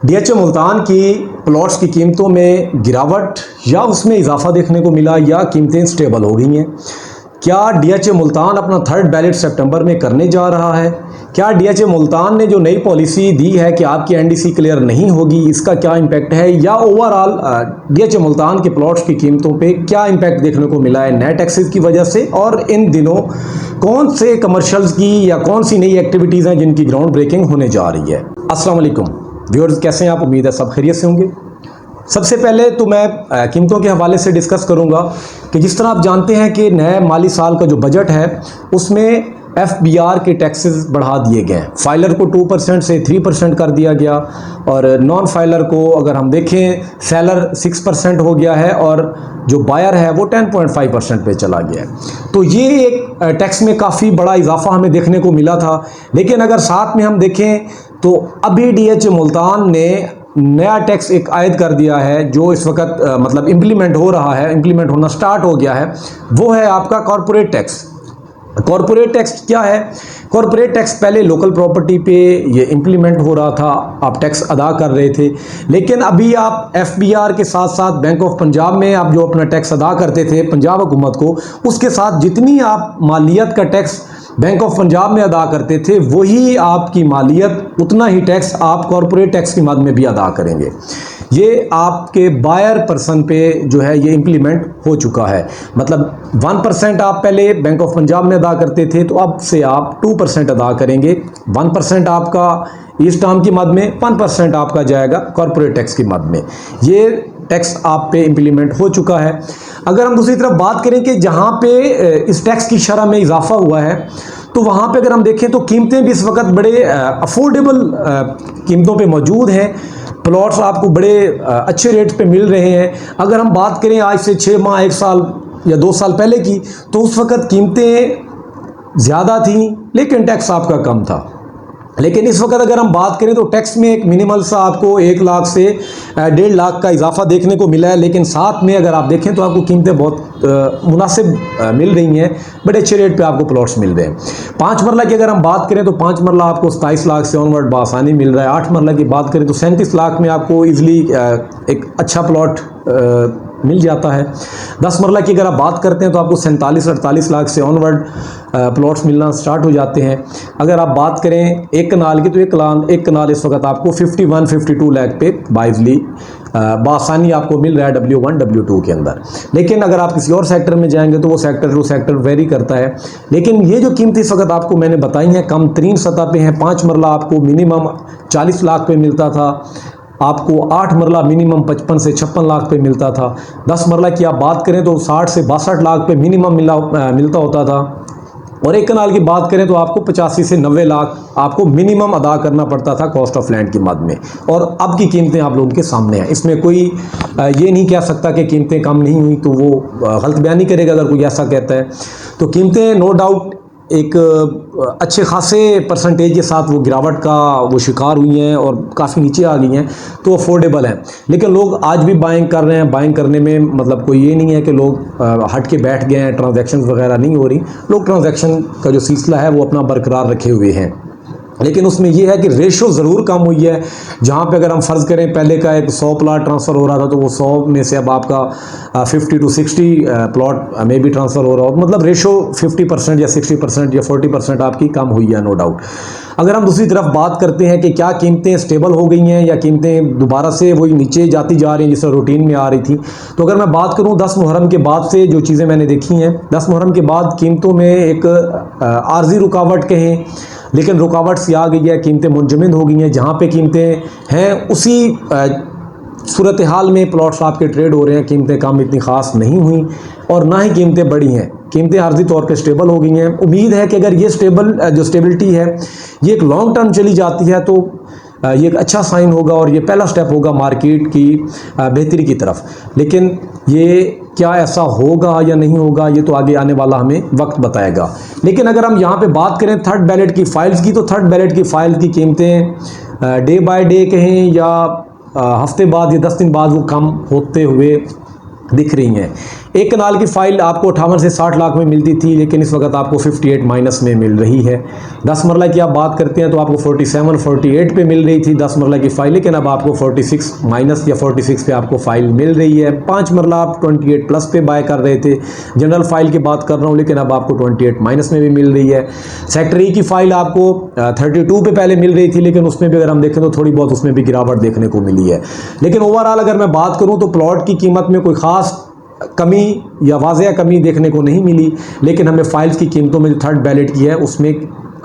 DHA Multan की plots की कीमतों में गिरावट या उसमें इजाफा देखने को मिला या कीमतें स्टेबल हो गई हैं। क्या डीएचए मुल्तान अपना थर्ड बैलेट सितंबर में करने जा रहा है? क्या डीएचए मुल्तान ने जो नई पॉलिसी दी है कि आपकी एनडीसी क्लियर नहीं होगी, इसका क्या इम्पैक्ट है? या ओवरऑल डीएचए मुल्तान के प्लॉट्स की कीमतों पे क्या इम्पैक्ट देखने को मिला है नए टैक्सेस की वजह से? और इन दिनों कौन से कमर्शियल्स की या कौन सी नई एक्टिविटीज़ हैं जिनकी ग्राउंड ब्रेकिंग होने जा रही है? अस्सलाम वालेकुम व्यूअर्स, कैसे हैं आप? उम्मीद है सब खैरियत से होंगे। सबसे पहले तो मैं कीमतों के हवाले से डिस्कस करूंगा कि जिस तरह आप जानते हैं कि नए माली साल का जो बजट है उसमें एफबीआर के टैक्सेस बढ़ा दिए गए हैं। फाइलर को 2% से 3% कर दिया गया और नॉन फाइलर को अगर हम देखें सेलर 6% हो गया है और जो बायर है वो 10.5% पे चला गया है। तो ये एक टैक्स में काफ़ी बड़ा इजाफा हमें देखने को मिला था। लेकिन अगर साथ में हम देखें तो अभी डीएचए मुल्तान ने नया टैक्स एक आयद कर दिया है जो इस वक्त मतलब इम्प्लीमेंट हो रहा है, इम्प्लीमेंट होना स्टार्ट हो गया है। वो है आपका कॉरपोरेट टैक्स। कॉरपोरेट टैक्स क्या है? कॉरपोरेट टैक्स पहले लोकल प्रॉपर्टी पे ये इम्प्लीमेंट हो रहा था, आप टैक्स अदा कर रहे थे। लेकिन अभी आप एफबीआर के साथ साथ बैंक ऑफ पंजाब में आप जो अपना टैक्स अदा करते थे पंजाब हुकूमत को, उसके साथ जितनी आप मालियत का टैक्स बैंक ऑफ पंजाब में अदा करते थे वही आपकी मालियत, उतना ही टैक्स आप कॉरपोरेट टैक्स की मद में भी अदा करेंगे। ये आपके बायर पर्सन पे जो है ये इम्प्लीमेंट हो चुका है। मतलब 1% आप पहले बैंक ऑफ पंजाब में अदा करते थे तो अब से आप 2% अदा करेंगे। 1% आपका ईस्ट आर्म की मद में, 1% आपका जाएगा कॉरपोरेट टैक्स की मद में। ये टैक्स आप पे इम्प्लीमेंट हो चुका है। अगर हम दूसरी तरफ बात करें कि जहाँ पे इस टैक्स की शरह में इजाफा हुआ है तो वहाँ पे अगर हम देखें तो कीमतें भी इस वक्त बड़े अफोर्डेबल कीमतों पे मौजूद हैं। प्लॉट्स आपको बड़े अच्छे रेट पे मिल रहे हैं। अगर हम बात करें आज से 6 माह, 1 साल या 2 साल पहले की, तो उस वक्त कीमतें ज़्यादा थी लेकिन टैक्स आपका कम था। लेकिन इस वक्त अगर हम बात करें तो टैक्स में एक मिनिमल सा आपको 1 लाख से 1.5 लाख का इजाफा देखने को मिला है। लेकिन साथ में अगर आप देखें तो आपको कीमतें बहुत मुनासिब मिल रही हैं, बड़े अच्छे रेट पे आपको प्लॉट्स मिल रहे हैं। 5 मरला की अगर हम बात करें तो 5 मरला आपको 27 लाख से ऑनवर्ड बासानी मिल रहा है। 8 मरला की बात करें तो 37 लाख में आपको ईजिली एक अच्छा प्लॉट मिल जाता है। 10 मरला की अगर आप बात करते हैं तो आपको 47-48 लाख से ऑनवर्ड प्लॉट्स मिलना स्टार्ट हो जाते हैं। अगर आप बात करें एक कनाल की तो एक कनाल इस वक्त आपको 51-52 लाख पे बाइजली बासानी आपको मिल रहा है W1 W2 के अंदर। लेकिन अगर आप किसी और सेक्टर में जाएंगे तो वो सेक्टर वेरी करता है। लेकिन ये जो कीमतें इस वक्त आपको मैंने बताई हैं कम तरीन सतह पे हैं। 5 मरला आपको मिनिमम 40 लाख पे मिलता था, आपको 8 मरला मिनिमम 55 से 56 लाख पे मिलता था। 10 मरला की आप बात करें तो 60 से 62 लाख पे मिनिमम मिलता होता था। और एक कनाल की बात करें तो आपको 85 से 90 लाख आपको मिनिमम अदा करना पड़ता था कॉस्ट ऑफ लैंड की मद में। और अब की कीमतें आप लोगों के सामने हैं। इसमें कोई ये नहीं कह सकता कि कीमतें कम नहीं हुई, तो वो गलत बयानी करेगा अगर कोई ऐसा कहता है। तो कीमतें नो डाउट एक अच्छे खासे परसेंटेज के साथ वो गिरावट का वो शिकार हुई हैं और काफ़ी नीचे आ गई हैं, तो अफोर्डेबल हैं। लेकिन लोग आज भी बाइंग कर रहे हैं। बाइंग करने में मतलब कोई ये नहीं है कि लोग हट के बैठ गए हैं, ट्रांजैक्शन वगैरह नहीं हो रही। लोग ट्रांजैक्शन का जो सिलसिला है वो अपना बरकरार रखे हुए हैं। लेकिन उसमें यह है कि रेशो ज़रूर कम हुई है। जहाँ पे अगर हम फ़र्ज़ करें पहले का एक 100 प्लाट ट्रांसफ़र हो रहा था तो वो 100 में से अब आपका 50 to 60 प्लॉट में भी ट्रांसफ़र हो रहा हो। मतलब रेशो 50% या 60% या 40% आपकी कम हुई है, नो डाउट। अगर हम दूसरी तरफ बात करते हैं कि क्या कीमतें स्टेबल हो गई हैं या कीमतें दोबारा से वही नीचे जाती जा रही हैं जिस रूटीन में आ रही थी, तो अगर मैं बात करूं 10 मुहर्रम के बाद से जो चीज़ें मैंने देखी हैं, 10 मुहर्रम के बाद कीमतों में एक आर्जी रुकावट कहें, लेकिन रुकावट सी आ गई है, कीमतें मुंजमद हो गई हैं। जहाँ पे कीमतें हैं उसी सूरत हाल में प्लॉट्स आपके ट्रेड हो रहे हैं। कीमतें कम इतनी ख़ास नहीं हुई और ना ही कीमतें बढ़ी हैं। कीमतें आर्जी तौर पे स्टेबल हो गई हैं। उम्मीद है कि अगर ये स्टेबिलिटी है ये एक लॉन्ग टर्म चली जाती है तो ये एक अच्छा साइन होगा और ये पहला स्टेप होगा मार्केट की बेहतरी की तरफ। लेकिन ये क्या ऐसा होगा या नहीं होगा ये तो आगे आने वाला हमें वक्त बताएगा। लेकिन अगर हम यहाँ पे बात करें थर्ड बैलेट की फ़ाइल्स की, तो थर्ड बैलेट की फ़ाइल की कीमतें डे बाय डे कहें या हफ्ते बाद या 10 दिन बाद वो कम होते हुए दिख रही हैं। एक कनाल की फ़ाइल आपको 58 से 60 लाख में मिलती थी, लेकिन इस वक्त आपको 58 माइनस में मिल रही है। 10 मरला की आप बात करते हैं तो आपको 47 48 पे मिल रही थी 10 मरला की फ़ाइल, लेकिन अब आपको 46 माइनस या 46 पे आपको फ़ाइल मिल रही है। 5 मरला आप 28 प्लस पे बाय कर रहे थे। जनरल फ़ाइल की बात कर रहा हूँ, लेकिन अब आपको 28 माइनस में भी मिल रही है। सेक्टर ई की फ़ाइल आपको 32 पे पहले मिल रही थी, लेकिन उसमें भी अगर हम देखें तो थोड़ी बहुत उसमें भी गिरावट देखने को मिली है। लेकिन ओवरऑल अगर मैं बात करूँ तो प्लॉट की कीमत में कोई ख़ास कमी या वाज़ेह कमी देखने को नहीं मिली, लेकिन हमें फाइल्स की कीमतों में जो थर्ड बैलेट की है उसमें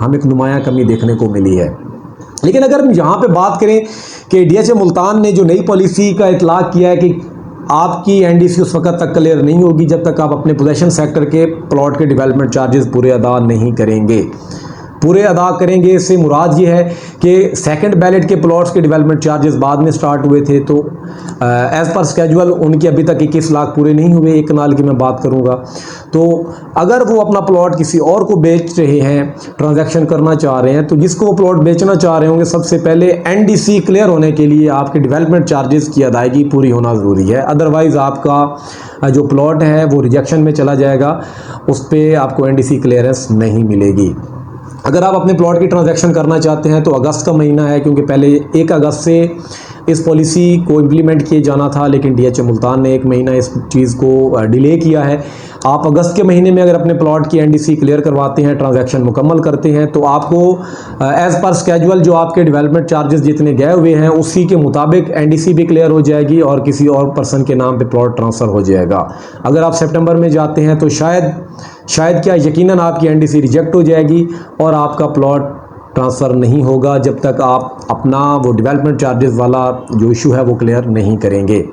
हमें एक नुमाया कमी देखने को मिली है। लेकिन अगर हम यहाँ पे बात करें कि डीएचए मुल्तान ने जो नई पॉलिसी का इतलाक किया है कि आपकी एनडीसी उस वक्त तक क्लियर नहीं होगी जब तक आप अपने पोजेशन सेक्टर के प्लॉट के डेवलपमेंट चार्जेस पूरे अदा नहीं करेंगे। पूरे अदा करेंगे इससे मुराद ये है कि सेकंड बैलेट के प्लॉट्स के डेवलपमेंट चार्जेस बाद में स्टार्ट हुए थे, तो एज़ पर स्केजुअल उनके अभी तक 21 लाख पूरे नहीं हुए। एक कनाल की मैं बात करूंगा तो अगर वो अपना प्लॉट किसी और को बेच रहे हैं, ट्रांजैक्शन करना चाह रहे हैं, तो जिसको वो प्लॉट बेचना चाह रहे होंगे सबसे पहले एनडीसी क्लियर होने के लिए आपके डेवलपमेंट चार्जेस की अदायगी पूरी होना ज़रूरी है। अदरवाइज़ आपका जो प्लॉट है वो रिजेक्शन में चला जाएगा, उस पर आपको एनडीसी क्लियरेंस नहीं मिलेगी। अगर आप अपने प्लॉट की ट्रांजैक्शन करना चाहते हैं तो अगस्त का महीना है, क्योंकि पहले 1 अगस्त से इस पॉलिसी को इम्प्लीमेंट किए जाना था, लेकिन डीएचए मुल्तान ने 1 महीना इस चीज़ को डिले किया है। आप अगस्त के महीने में अगर अपने प्लॉट की एनडीसी क्लियर करवाते हैं, ट्रांजैक्शन मुकम्मल करते हैं, तो आपको एज़ पर स्केजुअल जो आपके डेवलपमेंट चार्जेस जितने गए हुए हैं उसी के मुताबिक एनडीसी भी क्लियर हो जाएगी और किसी और पर्सन के नाम पे प्लॉट ट्रांसफ़र हो जाएगा। अगर आप सितंबर में जाते हैं तो शायद क्या यकीनन आपकी एनडीसी रिजेक्ट हो जाएगी और आपका प्लॉट ट्रांसफ़र नहीं होगा जब तक आप अपना वो डेवलपमेंट चार्जेस वाला जो इशू है वो क्लियर नहीं करेंगे।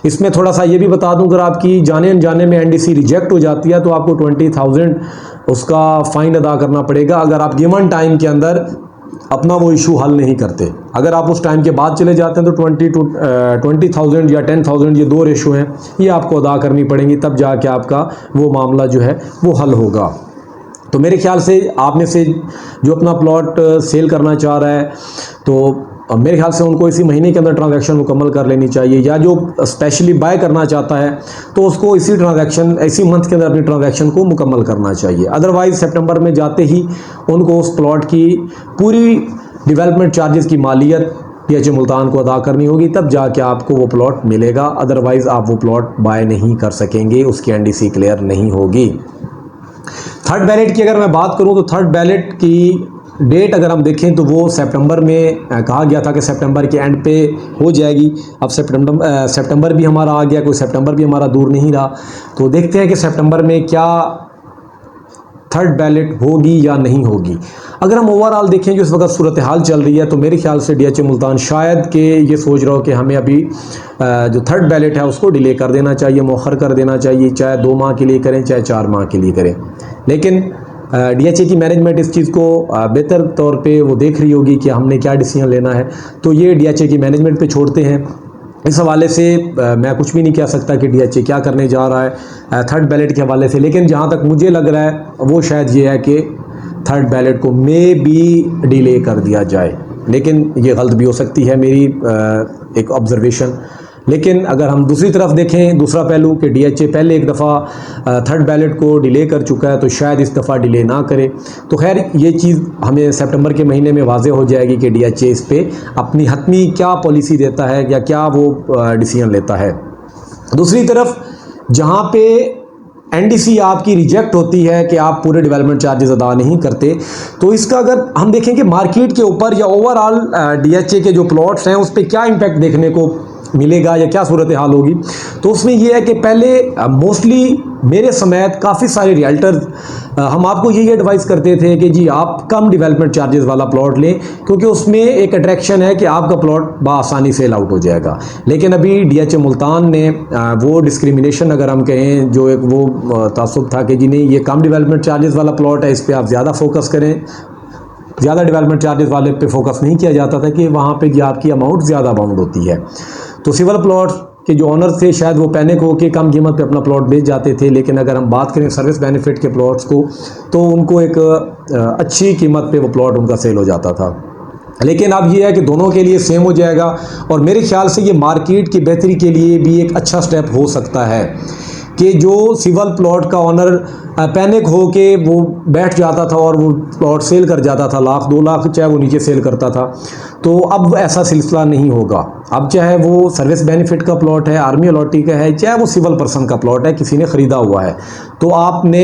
इसमें थोड़ा सा ये भी बता दूं, अगर आपकी जाने अनजाने में एनडीसी रिजेक्ट हो जाती है तो आपको 20,000 उसका फ़ाइन अदा करना पड़ेगा अगर आप गिवन टाइम के अंदर अपना वो इशू हल नहीं करते। अगर आप उस टाइम के बाद चले जाते हैं तो 20,000 या 10,000 ये 2 रेशो हैं, ये आपको अदा करनी पड़ेंगी, तब जाके आपका वो मामला जो है वो हल होगा। तो मेरे ख्याल से आप में से जो अपना प्लॉट सेल करना चाह रहा है तो मेरे ख्याल से उनको इसी महीने के अंदर ट्रांजैक्शन मुकम्मल कर लेनी चाहिए, या जो स्पेशली बाय करना चाहता है तो उसको इसी मंथ के अंदर अपनी ट्रांजैक्शन को मुकम्मल करना चाहिए। अदरवाइज़ सितंबर में जाते ही उनको उस प्लॉट की पूरी डेवलपमेंट चार्जेस की मालियत डीएचए मुल्तान को अदा करनी होगी, तब जाके आपको वो प्लॉट मिलेगा। अदरवाइज़ आप वो प्लॉट बाय नहीं कर सकेंगे, उसकी एनडीसी क्लियर नहीं होगी। थर्ड बैलेट की अगर मैं बात करूं तो थर्ड बैलेट की डेट अगर हम देखें तो वो सितंबर में कहा गया था कि सितंबर के एंड पे हो जाएगी। अब सितंबर भी हमारा आ गया, कोई सितंबर भी हमारा दूर नहीं रहा, तो देखते हैं कि सितंबर में क्या थर्ड बैलेट होगी या नहीं होगी। अगर हम ओवरऑल देखें जो इस वक्त सूरत हाल चल रही है तो मेरे ख्याल से डीएचए मुल्तान शायद कि ये सोच रहा हो कि हमें अभी जो थर्ड बैलेट है उसको डिले कर देना चाहिए, मौखर कर देना चाहिए, चाहे 2 माह के लिए करें चाहे 4 माह के लिए करें। लेकिन डीएचए की मैनेजमेंट इस चीज़ को बेहतर तौर पे वो देख रही होगी कि हमने क्या डिसीजन लेना है, तो ये डीएचए की मैनेजमेंट पे छोड़ते हैं। इस हवाले से मैं कुछ भी नहीं कह सकता कि डीएचए क्या करने जा रहा है थर्ड बैलेट के हवाले से, लेकिन जहाँ तक मुझे लग रहा है वो शायद ये है कि थर्ड बैलेट को मे भी डिले कर दिया जाए, लेकिन ये गलत भी हो सकती है मेरी एक ऑब्जर्वेशन। लेकिन अगर हम दूसरी तरफ देखें, दूसरा पहलू कि डीएचए पहले एक दफ़ा थर्ड बैलेट को डिले कर चुका है तो शायद इस दफ़ा डिले ना करे, तो खैर ये चीज़ हमें सितंबर के महीने में वाज़े हो जाएगी कि डीएचए इस पे अपनी हतमी क्या पॉलिसी देता है या क्या वो डिसीजन लेता है। दूसरी तरफ जहाँ पे एनडीसी आपकी रिजेक्ट होती है कि आप पूरे डेवलपमेंट चार्जेस अदा नहीं करते, तो इसका अगर हम देखें कि मार्केट के ऊपर या ओवरऑल डीएचए के जो प्लॉट्स हैं उस पर क्या इम्पैक्ट देखने को मिलेगा या क्या सूरत हाल होगी, तो उसमें यह है कि पहले मोस्टली मेरे समेत काफ़ी सारे रियल्टर्स हम आपको यही एडवाइस करते थे कि जी आप कम डेवलपमेंट चार्जेस वाला प्लॉट लें, क्योंकि उसमें एक अट्रैक्शन है कि आपका प्लॉट बआसानी सेल आउट हो जाएगा। लेकिन अभी डीएचए मुल्तान ने वो डिस्क्रिमिनेशन अगर हम कहें, जो एक वो तासुब था कि जी नहीं ये कम डेवलपमेंट चार्जेस वाला प्लॉट है, इस पर आप ज़्यादा फोकस करें, ज़्यादा डेवलपमेंट चार्जेस वाले पे फोकस नहीं किया जाता था कि वहाँ पे जी आपकी अमाउंट ज़्यादा बाउंड होती है। तो सिविल प्लॉट के जो ऑनर थे शायद वो पैनिक होकर कम कीमत पे अपना प्लॉट बेच जाते थे, लेकिन अगर हम बात करें सर्विस बेनिफिट के प्लॉट्स को तो उनको एक अच्छी कीमत पे वो प्लॉट उनका सेल हो जाता था। लेकिन अब ये है कि दोनों के लिए सेम हो जाएगा और मेरे ख्याल से ये मार्केट की बेहतरी के लिए भी एक अच्छा स्टेप हो सकता है कि जो सिविल प्लॉट का ऑनर पैनिक हो के वो बैठ जाता था और वो प्लॉट सेल कर जाता था, लाख 2 लाख चाहे वो नीचे सेल करता था, तो अब ऐसा सिलसिला नहीं होगा। अब चाहे वो सर्विस बेनिफिट का प्लॉट है, आर्मी अलॉटी का है, चाहे वो सिविल पर्सन का प्लॉट है, किसी ने ख़रीदा हुआ है, तो आपने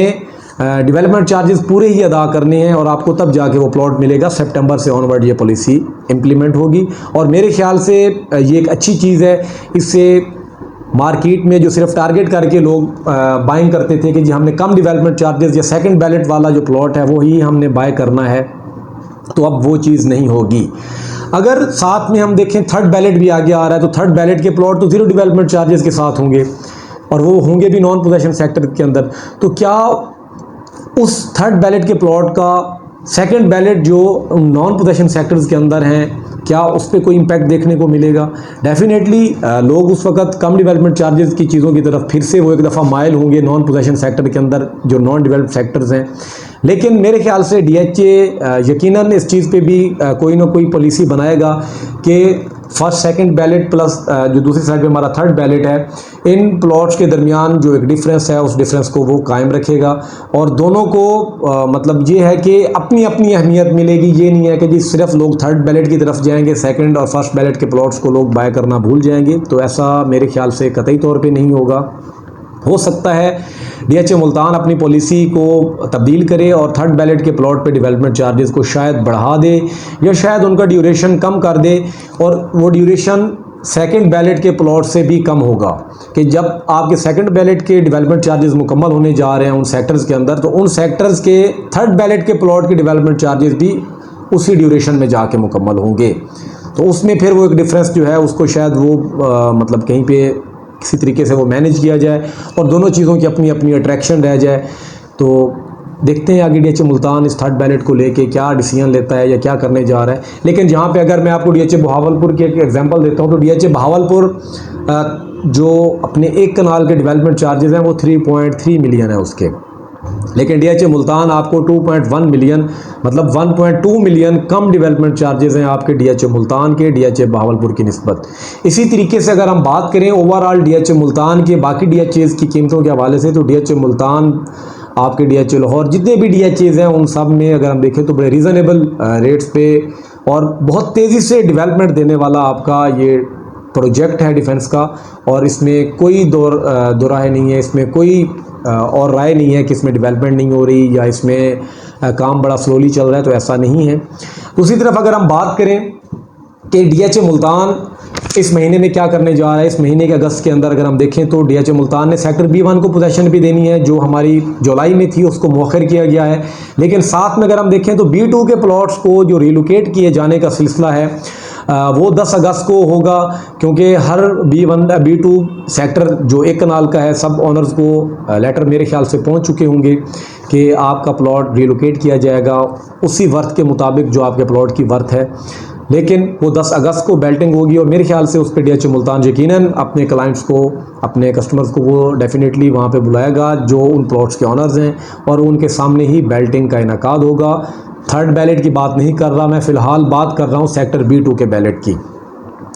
डेवलपमेंट चार्जेस पूरे ही अदा करने हैं और आपको तब जाके वो प्लॉट मिलेगा। सितंबर से ऑनवर्ड ये पॉलिसी इम्प्लीमेंट होगी और मेरे ख्याल से ये एक अच्छी चीज़ है। इससे मार्केट में जो सिर्फ टारगेट करके लोग बाइंग करते थे कि जी हमने कम डेवलपमेंट चार्जेस या सेकंड बैलेट वाला जो प्लॉट है वो ही हमने बाय करना है, तो अब वो चीज़ नहीं होगी। अगर साथ में हम देखें थर्ड बैलेट भी आगे आ रहा है, तो थर्ड बैलेट के प्लॉट तो 0 डेवलपमेंट चार्जेस के साथ होंगे और वो होंगे भी नॉन पोजेशन सेक्टर के अंदर। तो क्या उस थर्ड बैलेट के प्लॉट का सेकंड बैलेट जो नॉन पोजेशन सेक्टर्स के अंदर हैं, क्या उस पर कोई इम्पैक्ट देखने को मिलेगा? डेफिनेटली लोग उस वक्त कम डेवलपमेंट चार्जेस की चीज़ों की तरफ फिर से वो एक दफ़ा माइल होंगे नॉन पोजेशन सेक्टर के अंदर जो नॉन डेवलप्ड सेक्टर्स हैं। लेकिन मेरे ख्याल से DHA यकीनन इस चीज़ पे भी कोई ना कोई पॉलिसी बनाएगा कि फर्स्ट सेकंड बैलेट प्लस जो दूसरी साइड पे हमारा थर्ड बैलेट है, इन प्लॉट्स के दरमियान जो एक डिफरेंस है उस डिफरेंस को वो कायम रखेगा और दोनों को मतलब ये है कि अपनी अपनी अहमियत मिलेगी। ये नहीं है कि जी सिर्फ लोग थर्ड बैलेट की तरफ जाएंगे, सेकंड और फर्स्ट बैलेट के प्लॉट्स को लोग बाय करना भूल जाएंगे, तो ऐसा मेरे ख्याल से कतई तौर पे नहीं होगा। हो सकता है DHA मुल्तान अपनी पॉलिसी को तब्दील करे और थर्ड बैलेट के प्लॉट पे डेवलपमेंट चार्जेस को शायद बढ़ा दे या शायद उनका ड्यूरेशन कम कर दे और वो ड्यूरेशन सेकंड बैलेट के प्लॉट से भी कम होगा कि जब आपके सेकंड बैलेट के डेवलपमेंट चार्जेस मुकम्मल होने जा रहे हैं उन सेक्टर्स के अंदर, तो उन सेक्टर्स के थर्ड बैलेट के प्लॉट के डेवलपमेंट चार्जेस भी उसी ड्यूरेशन में जाके मुकम्मल होंगे। तो उसमें फिर वो एक डिफरेंस जो है उसको शायद वो मतलब कहीं पे किसी तरीके से वो मैनेज किया जाए और दोनों चीज़ों की अपनी अपनी अट्रैक्शन रह जाए। तो देखते हैं आगे DHA मुल्तान इस थर्ड बैलेट को लेके क्या डिसीजन लेता है या क्या करने जा रहा है। लेकिन जहाँ पे अगर मैं आपको DHA बहावलपुर की एक एग्जांपल देता हूँ, तो DHA बहावलपुर जो अपने एक कनाल के डेवलपमेंट चार्जेस हैं वो 3.3 मिलियन है उसके, लेकिन DHA मुल्तान आपको 2.1 मिलियन मतलब 1.2 मिलियन कम डेवलपमेंट चार्जेस हैं आपके DHA मुल्तान के DHA बहावलपुर की निस्बत। इसी तरीके से अगर हम बात करें ओवरऑल DHA मुल्तान के बाकी DHAs की कीमतों के हवाले से, तो DHA मुल्तान आपके DHA लाहौर जितने भी DHAs हैं उन सब में अगर हम देखें तो बड़े रीज़नेबल रेट्स पे और बहुत तेज़ी से डेवलपमेंट देने वाला आपका ये प्रोजेक्ट है डिफेंस का, और इसमें कोई दो राय नहीं है, इसमें कोई और राय नहीं है कि इसमें डेवलपमेंट नहीं हो रही या इसमें काम बड़ा स्लोली चल रहा है, तो ऐसा नहीं है। दूसरी तरफ अगर हम बात करें कि DHA मुल्तान इस महीने में क्या करने जा रहा है, इस महीने के अगस्त के अंदर अगर हम देखें तो DHA मुल्तान ने सेक्टर B1 को पोजीशन भी देनी है जो हमारी जुलाई में थी, उसको मौखर किया गया है। लेकिन साथ में अगर हम देखें तो B2 के प्लॉट्स को जो रिलोकेट किए जाने का सिलसिला है वो 10 अगस्त को होगा, क्योंकि हर B2 सेक्टर जो एक कनाल का है सब ऑनर्स को लेटर मेरे ख्याल से पहुंच चुके होंगे कि आपका प्लॉट रिलोकेट किया जाएगा उसी वर्थ के मुताबिक जो आपके प्लॉट की वर्थ है। लेकिन वो 10 अगस्त को बेल्टिंग होगी और मेरे ख्याल से उस पर DHA मुल्तान यकीनन अपने क्लाइंट्स को, अपने कस्टमर्स को वो डेफिनेटली वहाँ पे बुलाएगा जो उन प्लॉट्स के ऑनर्स हैं और उनके सामने ही बेल्टिंग का इनेकाद होगा। थर्ड बैलेट की बात नहीं कर रहा मैं, फ़िलहाल बात कर रहा हूँ सेक्टर B2 के बैलेट की।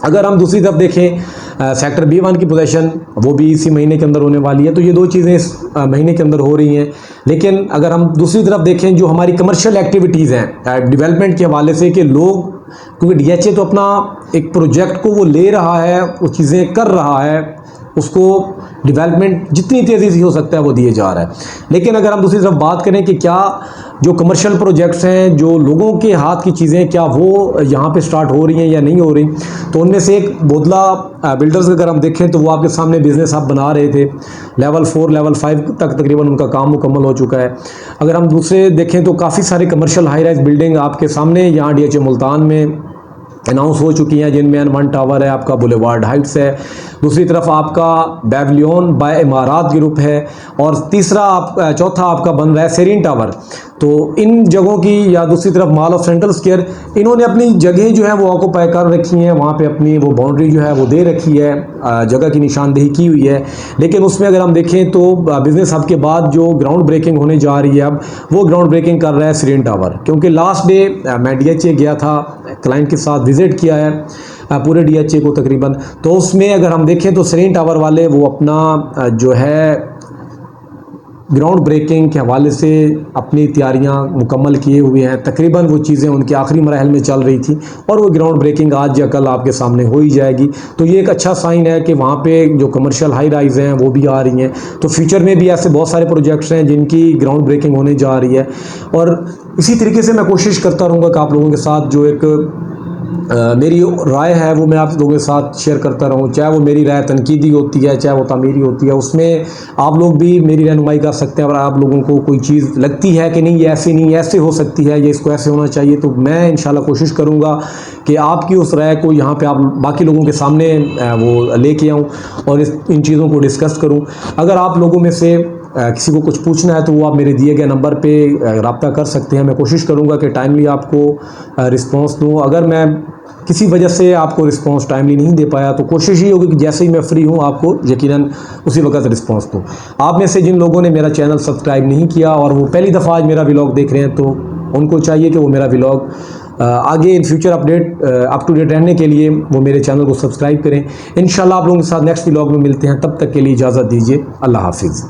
अगर हम दूसरी तरफ देखें सेक्टर B1 की पोजीशन वो भी इसी महीने के अंदर होने वाली है, तो ये दो चीज़ें इस महीने के अंदर हो रही हैं। लेकिन अगर हम दूसरी तरफ देखें जो हमारी कमर्शियल एक्टिविटीज़ हैं डेवलपमेंट के हवाले से, कि लोग क्योंकि DHA तो अपना एक प्रोजेक्ट को वो ले रहा है, वो चीज़ें कर रहा है, उसको डेवलपमेंट जितनी तेज़ी से हो सकता है वो दिए जा रहा है। लेकिन अगर हम दूसरी तरफ बात करें कि क्या जो कमर्शियल प्रोजेक्ट्स हैं, जो लोगों के हाथ की चीज़ें, क्या वो यहाँ पे स्टार्ट हो रही हैं या नहीं हो रही, तो उनमें से एक बोदला बिल्डर्स अगर हम देखें तो वो आपके सामने बिज़नेस आप बना रहे थे, लेवल 4 लेवल 5 तक तकरीबन उनका काम मुकम्मल हो चुका है। अगर हम दूसरे देखें तो काफ़ी सारे कमर्शियल हाई राइज बिल्डिंग आपके सामने यहाँ DHA मुल्तान में अनाउंस हो चुकी हैं, जिनमें N1 टावर है, आपका बुलेवार्ड हाइट्स है, दूसरी तरफ आपका बेवलियन बाय इमारात ग्रुप है और चौथा आपका बन रहा है सेरीन टावर। तो इन जगहों की, या दूसरी तरफ मॉल ऑफ सेंट्रल स्क्वायर, इन्होंने अपनी जगह जो है वो ऑक्यूपाई कर रखी हैं, वहाँ पे अपनी वो बाउंड्री जो है वो दे रखी है, जगह की निशानदेही की हुई है। लेकिन उसमें अगर हम देखें तो बिजनेस हब के बाद जो ग्राउंड ब्रेकिंग होने जा रही है अब, वो ग्राउंड ब्रेकिंग कर रहा है सीरीन टावर। क्योंकि लास्ट डे मैं DHA गया था, क्लाइंट के साथ विजिट किया है पूरे DHA को तकरीबन, तो उसमें अगर हम देखें तो सीरीन टावर वाले वो अपना जो है ग्राउंड ब्रेकिंग के हवाले से अपनी तैयारियां मुकम्मल किए हुए हैं। तकरीबन वो चीज़ें उनके आखिरी मरहल में चल रही थी और वो ग्राउंड ब्रेकिंग आज या कल आपके सामने हो ही जाएगी। तो ये एक अच्छा साइन है कि वहाँ पे जो कमर्शियल हाई राइज हैं वो भी आ रही हैं। तो फ्यूचर में भी ऐसे बहुत सारे प्रोजेक्ट्स हैं जिनकी ग्राउंड ब्रेकिंग होने जा रही है। और इसी तरीके से मैं कोशिश करता रहूँगा कि आप लोगों के साथ जो एक मेरी राय है वो मैं आप लोगों के साथ शेयर करता रहूँ, चाहे वो मेरी राय तनकीदी होती है, चाहे वो तामीरी होती है, उसमें आप लोग भी मेरी रहनुमाई कर सकते हैं। अगर आप लोगों को कोई चीज़ लगती है कि नहीं ये ऐसी नहीं, ऐसे हो सकती है, ये इसको ऐसे होना चाहिए, तो मैं इंशाल्लाह कोशिश करूँगा कि आपकी उस राय को यहाँ पे आप बाकी लोगों के सामने वो लेके आऊँ और इन चीज़ों को डिस्कस करूँ। अगर आप लोगों में से किसी को कुछ पूछना है तो वो आप मेरे दिए गए नंबर पे रब्ता कर सकते हैं। मैं कोशिश करूँगा कि टाइमली आपको रिस्पॉन्स दूँ। अगर मैं किसी वजह से आपको रिस्पॉन्स टाइमली नहीं दे पाया तो कोशिश ही होगी कि जैसे ही मैं फ्री हूँ आपको यकीनन उसी वक्त रिस्पॉन्स दूँ। आप में से जिन लोगों ने मेरा चैनल सब्सक्राइब नहीं किया और वो पहली दफ़ा आज मेरा व्लॉग देख रहे हैं, तो उनको चाहिए कि वो मेरा व्लॉग आगे in future up to date रहने के लिए वो मेरे चैनल को सब्सक्राइब करें। इंशाल्लाह आप लोगों के साथ नेक्स्ट व्लॉग में मिलते हैं। तब तक के लिए इजाज़त दीजिए। अल्लाह हाफिज़।